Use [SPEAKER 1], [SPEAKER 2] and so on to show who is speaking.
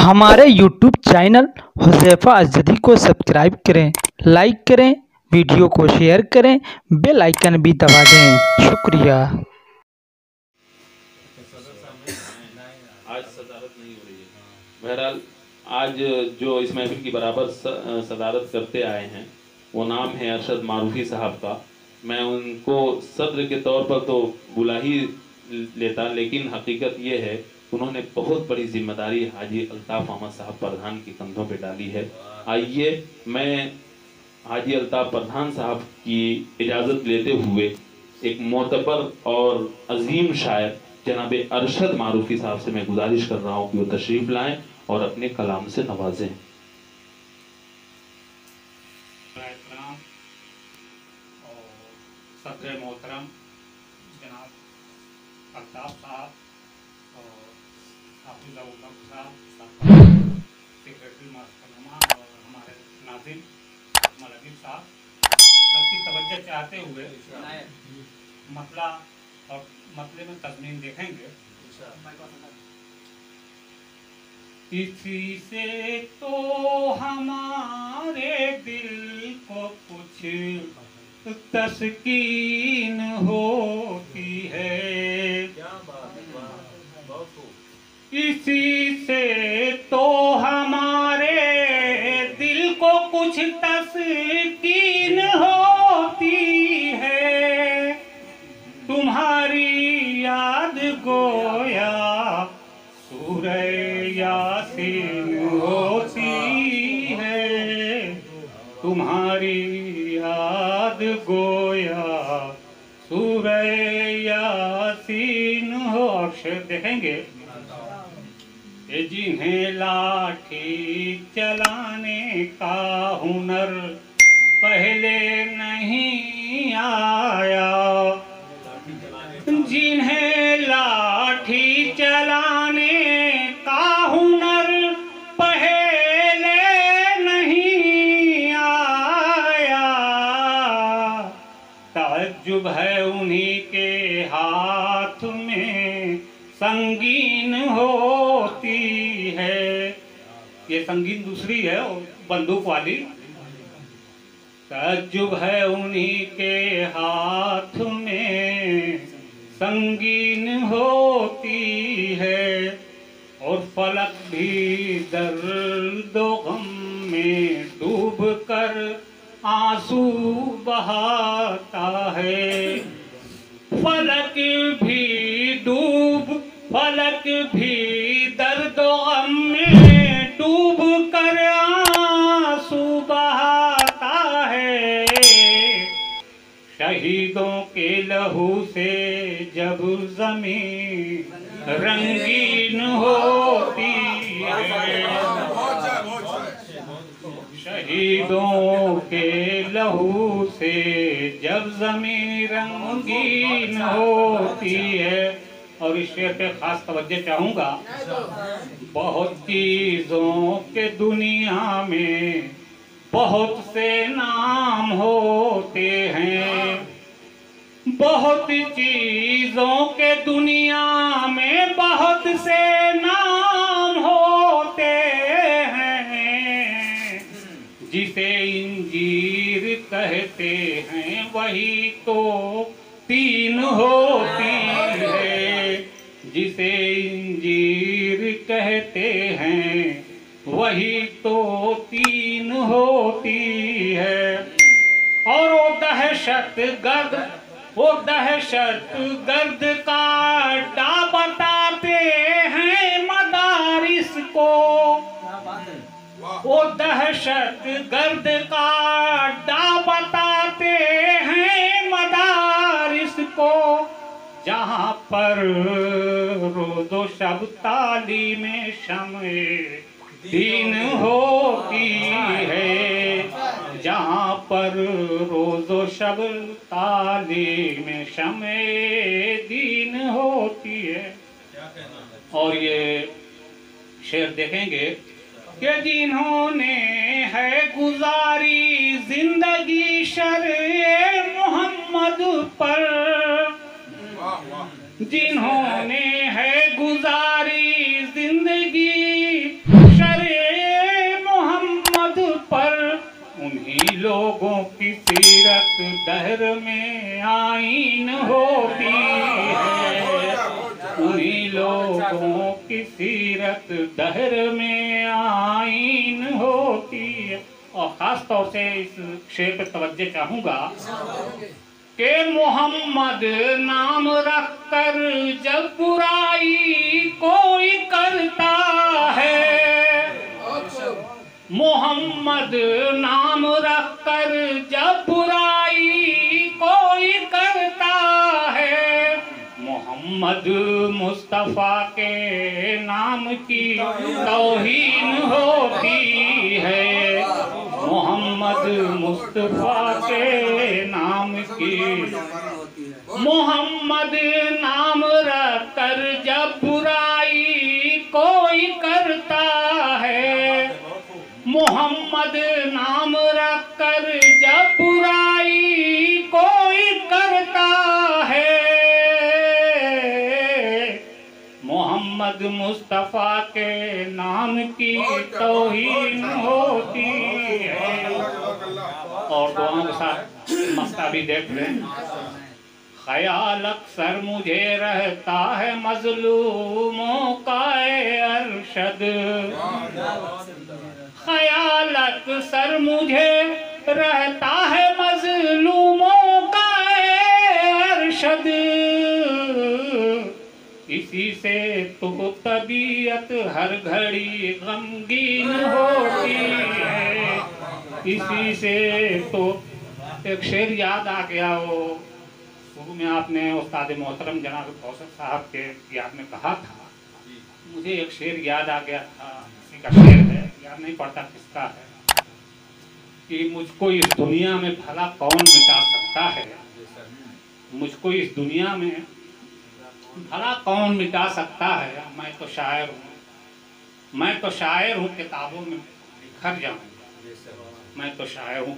[SPEAKER 1] हमारे YouTube channel Huzaifa अज़दी को subscribe करें, लाइक करें, वीडियो को शेयर करें, बेल आइकन भी दबा दें। शुक्रिया।
[SPEAKER 2] आज सदारत नहीं हो रही है। बहरहाल आज जो इस महफिल की बराबर सदारत करते आए हैं वो नाम है अरशद मारूफी साहब का। मैं उनको सदर के तौर पर तो बुला ही लेता, लेकिन हकीकत ये है उन्होंने बहुत बड़ी जिम्मेदारी हाजी अल्ताफ़ अहमद साहब प्रधान के कंधों पे डाली है। आइए मैं हाजी अल्ताफ़ प्रधान साहब की इजाज़त लेते हुए एक मोतबर और अजीम शायर जनाब अरशद मारूफी साहब से मैं गुजारिश कर रहा हूँ कि वो तशरीफ लाएं और अपने कलाम से नवाजें।
[SPEAKER 3] सदर मोहतरम जनाब अल्ताफ़ साहब और हाफिज़ साहब, सेक्रेटरी मास्टरनुमा और हमारे नाज़िम मलकीब साहब, सबकी तवज्जो चाहते हुए मतला और मतले में तज़मीन देखेंगे। इसी से तो हमारे दिल को कुछ तस्कीन होती है, इसी से तो हमारे दिल को कुछ तस्कीन होती है। तुम्हारी याद गोया सूरह यासीन होती है, तुम्हारी याद गोया सूरह यासीन हो। अक्षर देखेंगे। जिन्हें लाठी चलाने का हुनर पहले नहीं आया, जिन्हें लाठी चलाने का हुनर पहले नहीं आया, ताज्जुब है उन्हीं के हाथ में संगीन होती है। ये संगीन दूसरी है बंदूक वाली। ताज्जुब है उन्हीं के हाथ में संगीन होती है, और फलक भी दर्द गम में डूब कर आंसू बहाता है। फलक भी दर्द गम में डूब कर आंसू बहाता है। शहीदों के लहू से जब ज़मीन रंगीन होती है, शहीदों के लहू से जब ज़मीन रंगीन होती है। और इस शेर पे खास तवज्जो चाहूँगा। बहुत चीज़ों के दुनिया में बहुत से नाम होते हैं, बहुत चीज़ों के दुनिया में बहुत से नाम होते हैं। जिसे इंजीर कहते हैं वही तो तीन होती है, जिसे इंजीर कहते हैं वही तो तीन होती है। और वो दहशत गर्द का अड्डा बताते हैं मदारिस को, वो दहशत गर्द का अड्डा बताते हैं मदारिस को, जहाँ पर रोज़ो शब तालीम शम्ए दीन होती है, जहाँ पर रोज़ो शब तालीम शम्ए दीन होती है। और ये शेर देखेंगे कि जिन्होंने है गुजारी जिंदगी शर्ए मोहम्मद पर, जिन्होंने है गुजारी जिंदगी दहर में आईन होती है, उन्हीं लोगों की सीरत दहर में आईन होती है। और ख़ास तौर से इस शेर पर तवज्जो चाहूँगा कि मोहम्मद नाम रखकर जब बुराई कोई करता है, मोहम्मद नाम रखकर जब बुराई कोई करता है, मोहम्मद मुस्तफ़ा के नाम की तौहीन होती है, मोहम्मद मुस्तफ़ा के नाम की, मोहम्मद नाम रखकर जब बुराई कोई करता है, मोहम्मद नाम रखकर जब बुराई कोई करता है, मोहम्मद मुस्तफ़ा के नाम की तौहीन होती है। और दुआओं के साथ मक्ता भी देख लें। ख्याल अक्सर मुझे रहता है मजलूमों का ए अरशद, ख्याल अक्सर मुझे रहता है मजलूमों का ए अरशद, इसी से तो तबीयत हर घड़ी गमगीन होती है, इसी से तो। एक शेर याद आ गया, वो शुरू में आपने उस्ताद मोहतरम जनाब कौसर साहब के याद में कहा था, मुझे एक शेर याद आ गया था, किसी का शेर है, याद नहीं पड़ता किसका है, कि मुझको इस दुनिया में भला कौन मिटा सकता है, मुझको इस दुनिया में भला कौन मिटा सकता है, मैं तो शायर हूँ, मैं तो शायर हूँ, किताबों में बिखर जाऊँ, मैं तो शायर हूँ।